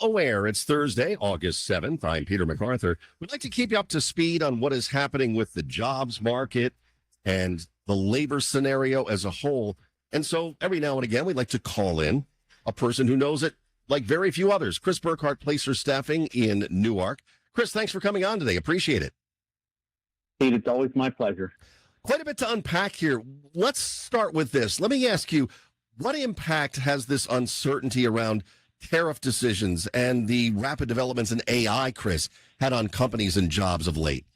Aware. It's Thursday, August 7th. I'm Peter MacArthur. We'd like to keep you up to speed on what is happening with the jobs market and the labor scenario as a whole. And so every now and again, we'd like to call in a person who knows it like very few others. Chris Burkhard, Placer Staffing in Newark. Chris, thanks for coming on today. Appreciate it. Pete, it's always my pleasure. Quite a bit to unpack here. Let's start with this. Let me ask you, what impact has this uncertainty around tariff decisions and the rapid developments in AI, Chris, had on companies and jobs of late?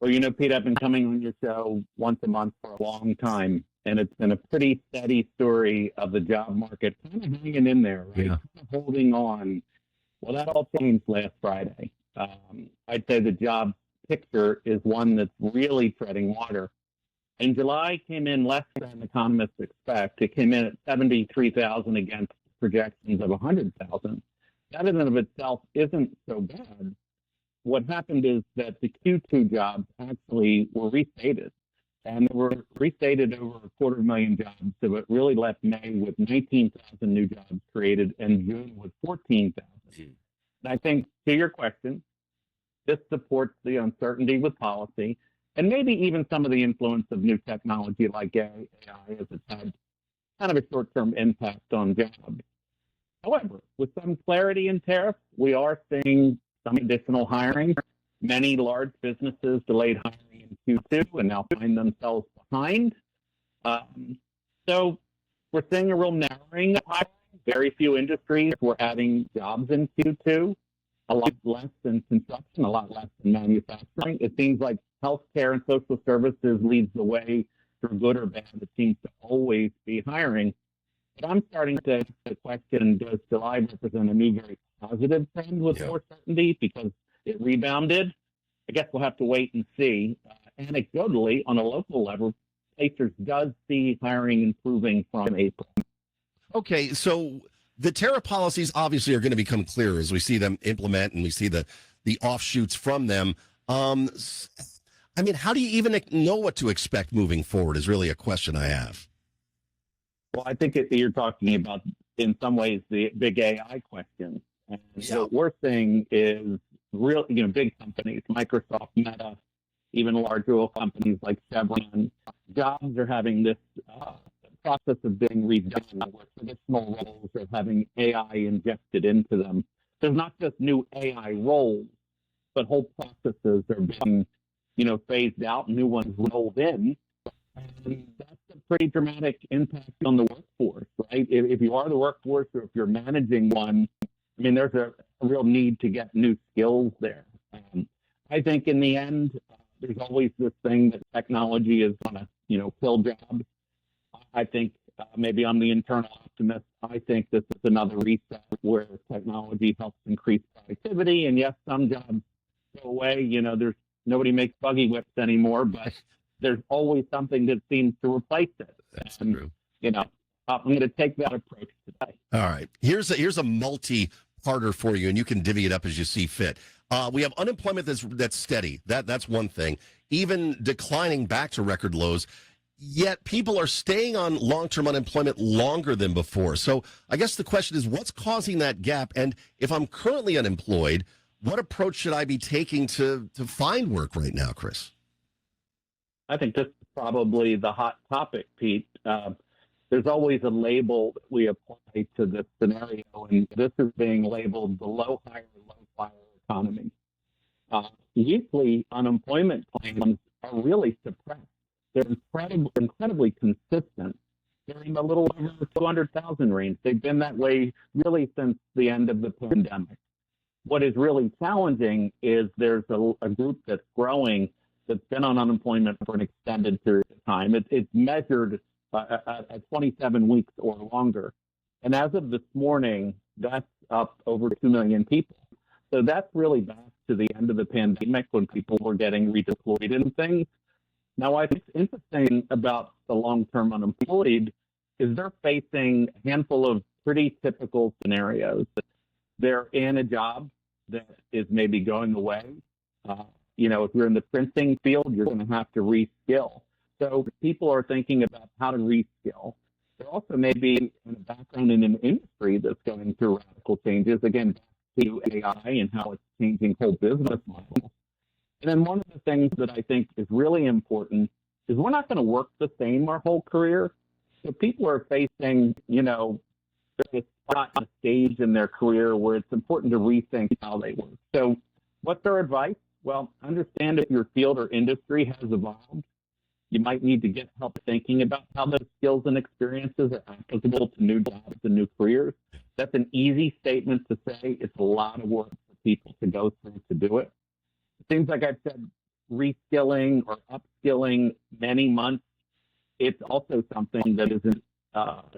Well, Pete, I've been coming on your show once a month for a long time, and it's been a pretty steady story of the job market kind of hanging in there, right? Yeah. Holding on. Well, that all changed last Friday. I'd say the job picture is one that's really treading water. In July, came in less than economists expect. It came in at 73,000 against projections of 100,000. That in and of itself isn't so bad. What happened is that the Q2 jobs actually were restated, and they were restated over 250,000 jobs. So it really left May with 19,000 new jobs created, and June with 14,000. And I think, to your question, this supports the uncertainty with policy, and maybe even some of the influence of new technology like AI, as it's had kind of a short-term impact on jobs. However, with some clarity in tariffs, we are seeing some additional hiring. Many large businesses delayed hiring in Q2 and now find themselves behind. So we're seeing a real narrowing of hiring. Very few industries were adding jobs in Q2, a lot less than construction, a lot less than manufacturing. It seems like healthcare and social services leads the way for good or bad. It seems to always be hiring. But I'm starting to ask the question, does July represent a new, very positive trend with more certainty because it rebounded? I guess we'll have to wait and see. Anecdotally, on a local level, Placers does see hiring improving from April. Okay, so the tariff policies obviously are going to become clearer as we see them implement and we see the offshoots from them. How do you even know what to expect moving forward is really a question I have. Well, I think you're talking about, in some ways, the big AI question. And what we're seeing is real, big companies, Microsoft, Meta, even large oil companies like Chevron, jobs are having this process of being redone where traditional roles are having AI injected into them. There's not just new AI roles, but whole processes are being, phased out, new ones rolled in. And that's a pretty dramatic impact on the workforce, right? If you are the workforce or if you're managing one, there's a real need to get new skills there. I think in the end, there's always this thing that technology is going to fill jobs. I think maybe I'm the internal optimist. I think this is another reset where technology helps increase productivity. And yes, some jobs go away. There's nobody makes buggy whips anymore, but there's always something that seems to replace it. That's true. I'm going to take that approach today. All right. Here's a multi-parter for you, and you can divvy it up as you see fit. We have unemployment that's steady. That's one thing. Even declining back to record lows. Yet people are staying on long-term unemployment longer than before. So I guess the question is, what's causing that gap? And if I'm currently unemployed, what approach should I be taking to find work right now, Chris? I think this is probably the hot topic, Pete. There's always a label that we apply to this scenario, and this is being labeled the low-hire, low-fire economy. Usually, unemployment claims are really suppressed. They're incredibly consistent. They're in the little over 200,000 range. They've been that way really since the end of the pandemic. What is really challenging is there's a group that's growing that's been on unemployment for an extended period of time. It's measured at 27 weeks or longer. And as of this morning, that's up over 2 million people. So that's really back to the end of the pandemic when people were getting redeployed and things. Now, I think it's interesting about the long-term unemployed is they're facing a handful of pretty typical scenarios. They're in a job that is maybe going away. If you're in the printing field, you're going to have to reskill. So people are thinking about how to reskill. There also may be a background in an industry that's going through radical changes, again, back to AI and how it's changing whole business models. And then one of the things that I think is really important is we're not going to work the same our whole career. So people are facing, a spot, a stage in their career where it's important to rethink how they work. So what's our advice? Well, understand if your field or industry has evolved. You might need to get help thinking about how those skills and experiences are applicable to new jobs and new careers. That's an easy statement to say. It's a lot of work for people to go through to do it. Things like I've said, reskilling or upskilling many months, it's also something that isn't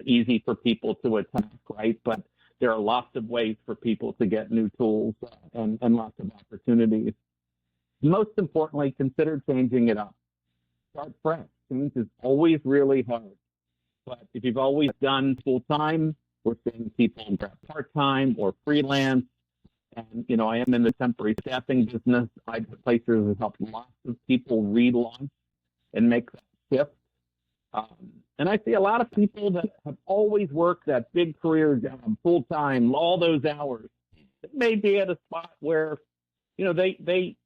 easy for people to attack, right? But there are lots of ways for people to get new tools and lots of opportunities. Most importantly, consider changing it up. Start fresh. Change is always really hard. But if you've always done full-time, we're seeing people grab part-time or freelance. And, I am in the temporary staffing business. Placers have helped lots of people relaunch and make that shift. And I see a lot of people that have always worked that big career job, full-time, all those hours. It may be at a spot where, they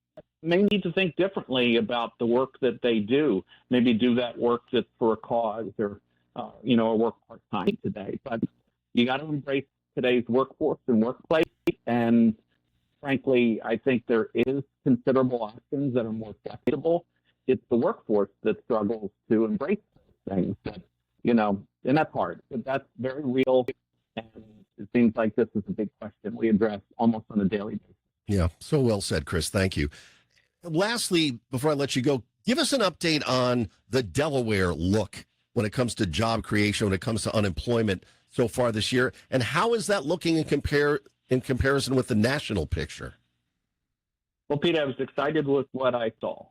may need to think differently about the work that they do. Maybe do that work that's for a cause or, or work part-time today. But you got to embrace today's workforce and workplace. And frankly, I think there is considerable options that are more flexible. It's the workforce that struggles to embrace those things that, and that's hard, but that's very real. And it seems like this is a big question we address almost on a daily basis. Yeah, so well said, Chris. Thank you. Lastly, before I let you go, give us an update on the Delaware look when it comes to job creation, when it comes to unemployment so far this year, and how is that looking in comparison with the national picture? Well, Pete, I was excited with what I saw.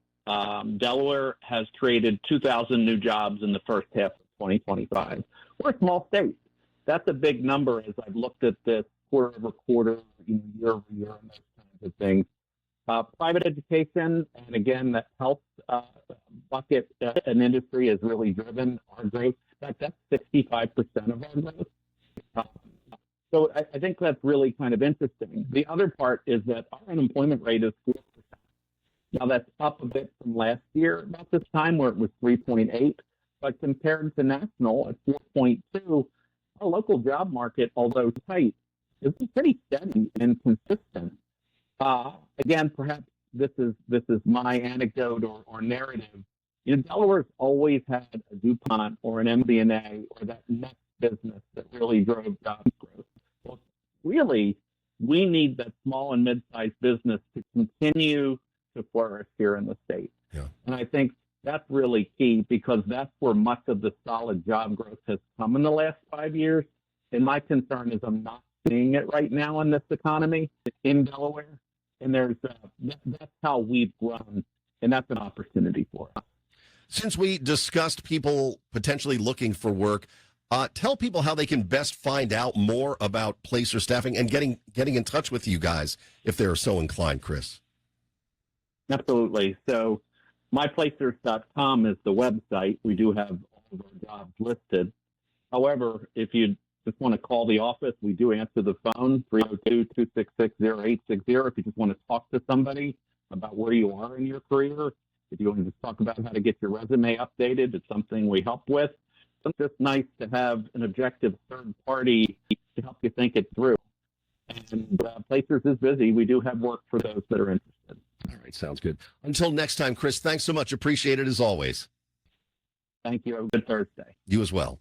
Delaware has created 2,000 new jobs in the first half of 2025. We're a small state. That's a big number as I've looked at this quarter over quarter, year over year, and those kinds of things. Private education, and again, that health bucket and industry has really driven our growth. In fact, that's 65% of our growth. So I think that's really kind of interesting. The other part is that our unemployment rate is 4%. Now, that's up a bit from last year, about this time where it was 3.8. But compared to national at 4.2, our local job market, although tight, is pretty steady and consistent. Again, perhaps this is my anecdote or narrative. Delaware's always had a DuPont or an MBNA or that next business that really drove job growth. Well, really, we need that small and mid-sized business to continue to flourish here in the state. Yeah. And I think that's really key because that's where much of the solid job growth has come in the last 5 years. And my concern is I'm not seeing it right now in this economy in Delaware. And that's how we've grown, and that's an opportunity for us. Since we discussed people potentially looking for work, tell people how they can best find out more about Placer Staffing and getting in touch with you guys if they're so inclined, Chris. Absolutely. So myplacers.com is the website. We do have all of our jobs listed. However, if you just want to call the office, we do answer the phone, 302-266-0860. If you just want to talk to somebody about where you are in your career, if you want to just talk about how to get your resume updated, it's something we help with. It's just nice to have an objective third party to help you think it through. And Placers is busy. We do have work for those that are interested. All right, sounds good. Until next time, Chris, thanks so much. Appreciate it as always. Thank you. Have a good Thursday. You as well.